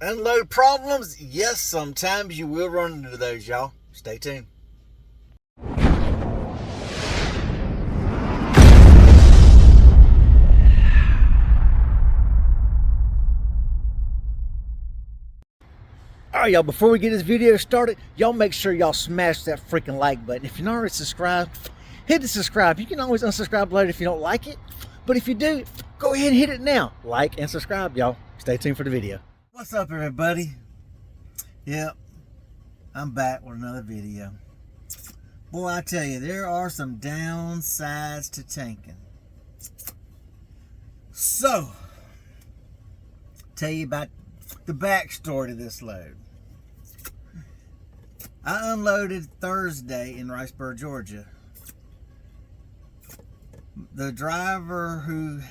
Unload problems? Yes, sometimes you will run into those, y'all. Stay tuned. Alright, y'all, before we get this video started, y'all make sure y'all smash that freaking like button. If you're not already subscribed, hit the subscribe. You can always unsubscribe later if you don't like it. But if you do, go ahead and hit it now. Like and subscribe, y'all. Stay tuned for the video. What's up, everybody? Yep, I'm back with another video. Boy, I tell you, there are some downsides to tanking. So, tell you about the backstory to this load. I unloaded Thursday in Riceburg, Georgia. The driver who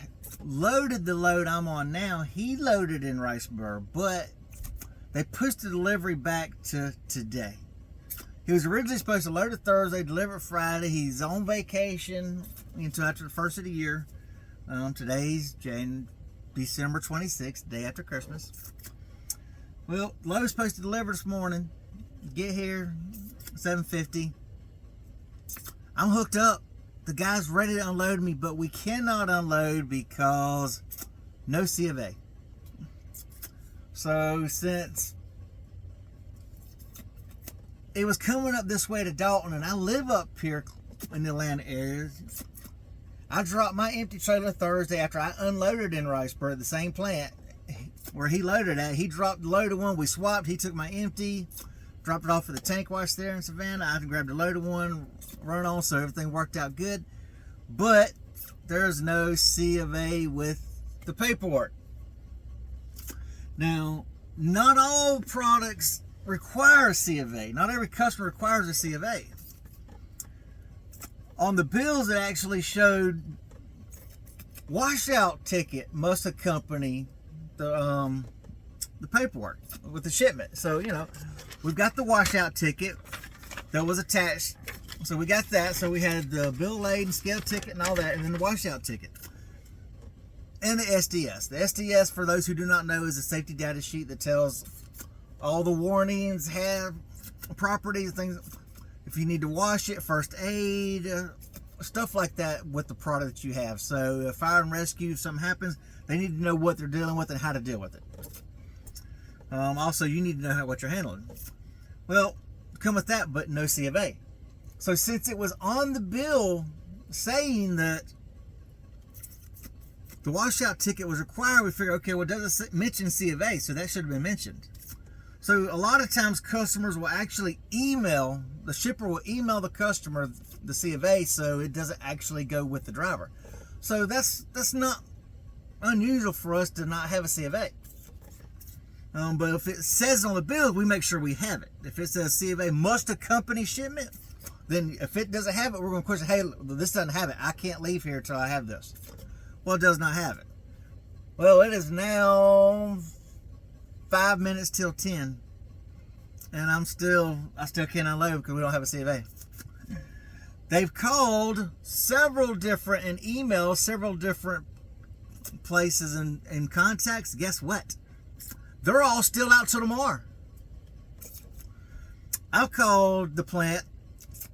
loaded the load I'm on now, he loaded in Riceburg, but they pushed the delivery back to today. He was originally supposed to load it Thursday, deliver it Friday. He's on vacation until after the first of the year. Today's December 26th, day after Christmas. Well, load was supposed to deliver this morning. Get here, 7:50. I'm hooked up. The guy's ready to unload me, but we cannot unload because no C of A. So since it was coming up this way to Dalton, and I live up here in the Atlanta area, I dropped my empty trailer Thursday after I unloaded in Riceburg, the same plant where he loaded at. He dropped the loaded one, we swapped. He took my empty, dropped it off at the tank wash there in Savannah. I grabbed the loaded one, run on, so everything worked out good. But there's no C of A with the paperwork. Now, not all products require a C of A. Not every customer requires a C of A. On the bills, it actually showed washout ticket must accompany the paperwork with the shipment. So, you know, we've got the washout ticket that was attached. So we got that. So we had the bill laden, scale ticket and all that, and then the washout ticket. And the SDS. The SDS, for those who do not know, is a safety data sheet that tells all the warnings, have properties, things, if you need to wash it, first aid, stuff like that with the product that you have. So if fire and rescue, if something happens, they need to know what they're dealing with and how to deal with it. Also, you need to know what you're handling. Well, come with that, but no C of A. So since it was on the bill saying that the washout ticket was required, we figured, okay, well, it doesn't mention C of A, so that should have been mentioned. So a lot of times customers will actually email, the shipper will email the customer the C of A, so it doesn't actually go with the driver. So that's not unusual for us to not have a C of A. But if it says on the bill, we make sure we have it. If it says C of A must accompany shipment, then if it doesn't have it, we're going to question, hey, this doesn't have it. I can't leave here until I have this. Well, it does not have it. Well, it is now 5 minutes till 10, and I still can't unload because we don't have a C of A. They've called several different, and emailed several different places and contacts. Guess what? They're all still out till tomorrow. I've called the plant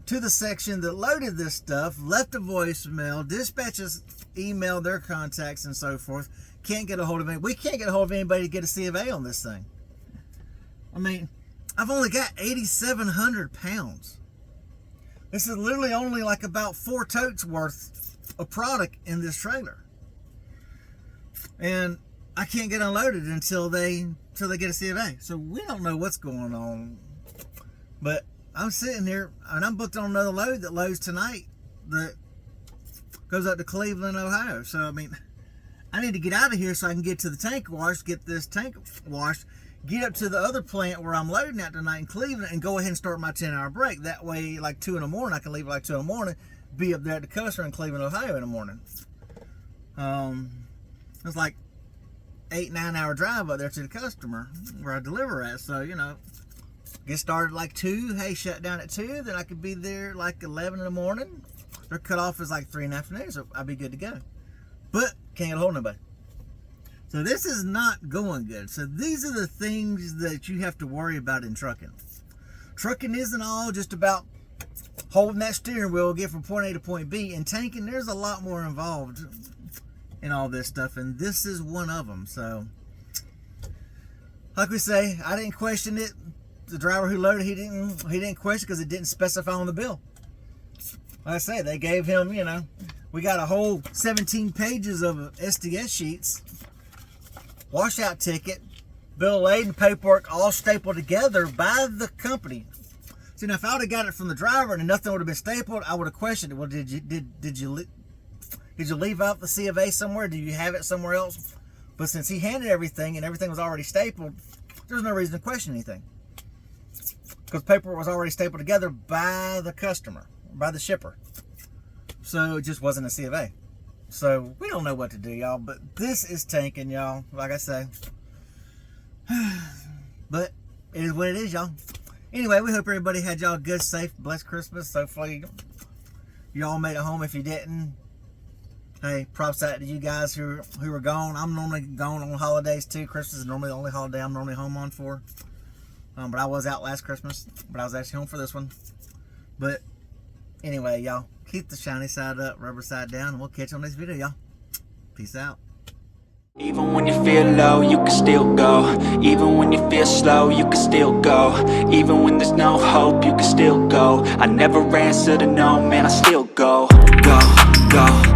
to the section that loaded this stuff, left a voicemail, dispatches emailed their contacts and so forth. Can't get a hold of anybody. We can't get a hold of anybody to get a C of A on this thing. I mean, I've only got 8,700 pounds. This is literally only like about 4 totes worth of product in this trailer. And I can't get unloaded until they get a C of A. So we don't know what's going on. But I'm sitting here and I'm booked on another load that loads tonight that goes up to Cleveland, Ohio. So I mean, I need to get out of here so I can get to the tank wash, get this tank washed, get up to the other plant where I'm loading at tonight in Cleveland, and go ahead and start my 10-hour break. That way, like 2 in the morning, I can leave at like 2 in the morning, be up there at the customer in Cleveland, Ohio in the morning. It's like 8-9 hour drive up there to the customer where I deliver at. So, you know, get started like 2, hey, shut down at 2, then I could be there like 11 in the morning. Their cutoff is like 3 in the afternoon, so I'll be good to go. But can't get a hold of nobody. So this is not going good. So these are the things that you have to worry about in trucking. Trucking isn't all just about holding that steering wheel, get from point A to point B. In tanking, there's a lot more involved in all this stuff, and this is one of them. So, like we say, I didn't question it. The driver who loaded, he didn't question because it didn't specify on the bill. Like I say, they gave him, you know, we got a whole 17 pages of SDS sheets, washout ticket, bill of lading, paperwork, all stapled together by the company. See, now if I would have got it from the driver and nothing would have been stapled, I would have questioned it. Well, did you leave out the C of A somewhere? Did you have it somewhere else? But since he handed everything and everything was already stapled, there's no reason to question anything, because paperwork was already stapled together by the customer, by the shipper. So it just wasn't a C of A. So we don't know what to do, y'all, but this is tanking, y'all, like I say. But it is what it is, y'all. Anyway, we hope everybody had y'all a good, safe, blessed Christmas. Hopefully y'all made it home. If you didn't, hey, props out to you guys who were gone. I'm normally gone on holidays too. Christmas is normally the only holiday I'm normally home on for. But I was out last Christmas, but I was actually home for this one. But anyway, y'all, keep the shiny side up, rubber side down, and we'll catch you on this video, y'all. Peace out. Even when you feel low, you can still go. Even when you feel slow, you can still go. Even when there's no hope, you can still go. I never answer to no, man, I still go. Go, go.